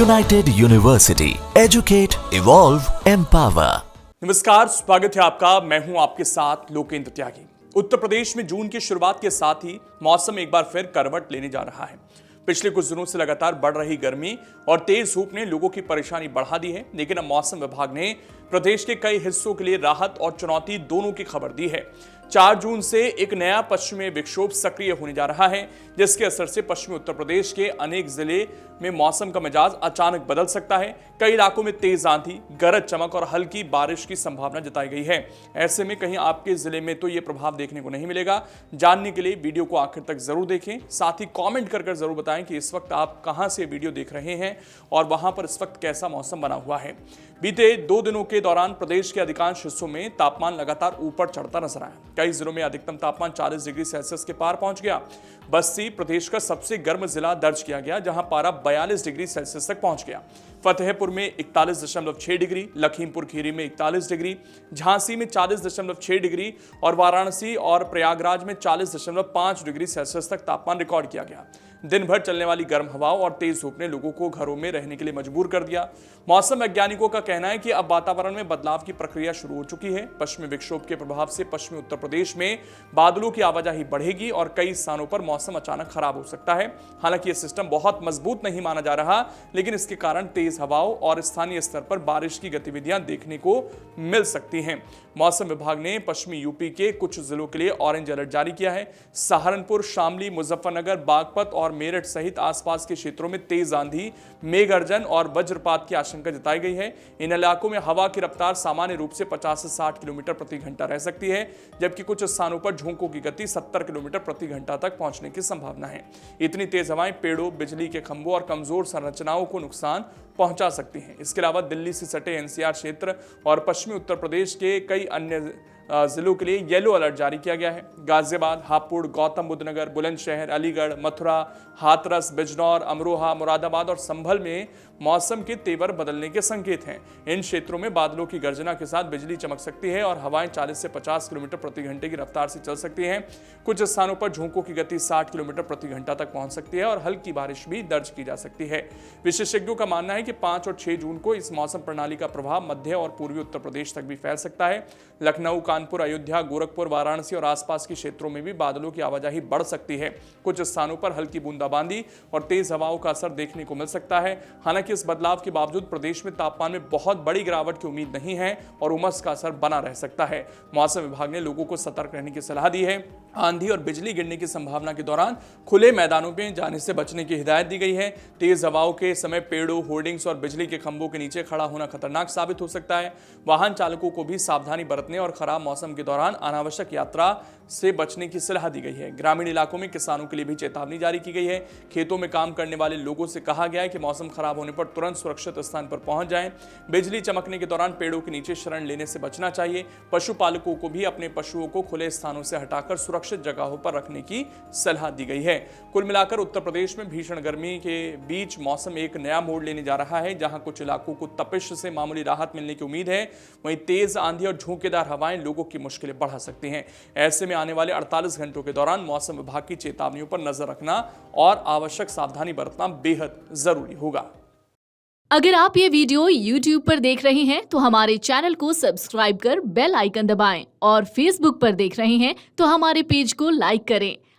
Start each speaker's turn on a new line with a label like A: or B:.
A: United university, educate, evolve, empower.
B: नमस्कार, स्वागत है आपका। मैं हूं आपके साथ लोकेंद्र त्यागी। उत्तर प्रदेश में जून की शुरुआत के साथ ही मौसम एक बार फिर करवट लेने जा रहा है। पिछले कुछ दिनों से लगातार बढ़ रही गर्मी और तेज धूप ने लोगों की परेशानी बढ़ा दी है, लेकिन अब मौसम विभाग ने प्रदेश के कई हिस्सों के लिए राहत और चुनौती दोनों की खबर दी है। 4 जून से एक नया पश्चिमी विक्षोभ सक्रिय होने जा रहा है, जिसके असर से पश्चिमी उत्तर प्रदेश के अनेक जिले में मौसम का मिजाज अचानक बदल सकता है। कई इलाकों में तेज आंधी, गरज चमक और हल्की बारिश की संभावना जताई गई है। ऐसे में कहीं आपके जिले में तो ये प्रभाव देखने को नहीं मिलेगा। जानने के लिए वीडियो को आखिर तक जरूर देखें। साथ ही कमेंट कर जरूर बताएं कि इस वक्त आप कहां से वीडियो देख रहे हैं और वहां पर इस वक्त कैसा मौसम बना हुआ है। बीते 2 दिनों के दौरान प्रदेश के अधिकांश हिस्सों में तापमान लगातार ऊपर चढ़ता नजर आया। कई जिलों में अधिकतम तापमान 40 डिग्री सेल्सियस के पार पहुंच गया। बस्ती प्रदेश का सबसे गर्म जिला दर्ज किया गया, जहां पारा 42 डिग्री सेल्सियस तक पहुंच गया। फतेहपुर में 41.6 डिग्री, लखीमपुर खीरी में 41 डिग्री, झांसी में 40.6 डिग्री और वाराणसी और प्रयागराज में 40.5 डिग्री सेल्सियस तक तापमान रिकॉर्ड किया गया। दिन भर चलने वाली गर्म हवाओं और तेज धूप ने लोगों को घरों में रहने के लिए मजबूर कर दिया। मौसम वैज्ञानिकों का कहना है कि अब वातावरण में बदलाव की प्रक्रिया शुरू हो चुकी है। पश्चिमी विक्षोभ के प्रभाव से पश्चिमी उत्तर प्रदेश में बादलों की आवाजाही बढ़ेगी और कई स्थानों पर मौसम अचानक खराब हो सकता है। हालांकि यह सिस्टम बहुत मजबूत नहीं माना जा रहा, लेकिन इसके कारण तेज हवाओं और स्थानीय स्तर पर बारिश की गतिविधियां देखने को मिल सकती हैं। मौसम विभाग ने पश्चिमी यूपी के कुछ जिलों के लिए ऑरेंज अलर्ट जारी किया है। सहारनपुर, शामली, मुजफ्फरनगर, बागपत और मेरठ सहित आसपास के क्षेत्रों में तेज आंधी, मेघ गर्जन और वज्रपात की आशंका जताई गई है। इन इलाकों में हवा की रफ्तार सामान्य रूप से 50 से 60 किलोमीटर प्रति घंटा रह सकती है, जबकि कुछ स्थानों पर झोंकों की गति 70 किलोमीटर प्रति घंटा तक पहुंचने की संभावना है। इतनी तेज हवाएं पेड़ों, बिजली के खंभों और कमजोर संरचनाओं को नुकसान पहुंचा सकती हैं। इसके अलावा दिल्ली से सटे एनसीआर क्षेत्र और पश्चिमी उत्तर प्रदेश के कई अन्य जिलों के लिए येलो अलर्ट जारी किया गया है। गाजियाबाद, हापुड़, गौतम बुद्ध नगर, बुलंदशहर, अलीगढ़, मथुरा, हाथरस, बिजनौर, अमरोहा, मुरादाबाद और संभल में मौसम के तेवर बदलने के संकेत हैं। इन क्षेत्रों में बादलों की गर्जना के साथ बिजली चमक सकती है और हवाएं 40 से 50 किलोमीटर प्रति घंटे की रफ्तार से चल सकती हैं। कुछ स्थानों पर झोंकों की गति 60 किलोमीटर प्रति घंटा तक पहुंच सकती है और हल्की बारिश भी दर्ज की जा सकती है। विशेषज्ञों का मानना है कि 5 और 6 जून को इस मौसम प्रणाली का प्रभाव मध्य और पूर्वी उत्तर प्रदेश तक भी फैल सकता है। लखनऊ, कानपुर, अयोध्या, गोरखपुर, वाराणसी और आसपास के क्षेत्रों में भी बादलों की आवाजाही बढ़ सकती है। कुछ स्थानों पर हल्की बूंदाबांदी और तेज हवाओं का असर देखने को मिल सकता है। हालांकि इस बदलाव के बावजूद प्रदेश में तापमान में बहुत बड़ी गिरावट की उम्मीद नहीं है और उमस का असर बना रह सकता है। मौसम विभाग ने लोगों को सतर्क रहने की सलाह दी है। आंधी और बिजली गिरने की संभावना के दौरान खुले मैदानों में जाने से बचने की हिदायत दी गई है। तेज हवाओं के समय पेड़ों, होर्डिंग्स और बिजली के खंभों के नीचे खड़ा होना खतरनाक साबित हो सकता है। वाहन चालकों को भी सावधानी बरतने और खराब मौसम के दौरान अनावश्यक यात्रा से बचने की सलाह दी गई है। ग्रामीण इलाकों में किसानों के लिए भी चेतावनी जारी की गई है। खेतों में काम करने वाले लोगों से कहा गया है कि मौसम खराब होने पर तुरंत सुरक्षित स्थान पर पहुंच जाएं। बिजली चमकने के दौरान पेड़ों के नीचे शरण लेने से बचना चाहिए। पशुपालकों को भी अपने पशुओं को खुले स्थानों से हटाकर सुरक्षित जगहों पर रखने की सलाह दी गई है। कुल मिलाकर उत्तर प्रदेश में भीषण गर्मी के बीच मौसम एक नया मोड़ लेने जा रहा है, जहां कुछ इलाकों को तपिश से मामूली राहत मिलने की उम्मीद है। वहीं तेज आंधी और झोंकेदार हवाएं लोगों की मुश्किलें बढ़ा सकती हैं। ऐसे में आने वाले 48 घंटों के दौरान मौसम विभाग की चेतावनियों पर नजर रखना और आवश्यक सावधानी बरतना बेहद जरूरी होगा।
C: अगर आप ये वीडियो YouTube पर देख रहे हैं तो हमारे चैनल को सब्सक्राइब कर बेल आइकन दबाएं और Facebook पर देख रहे हैं तो हमारे पेज को लाइक करें।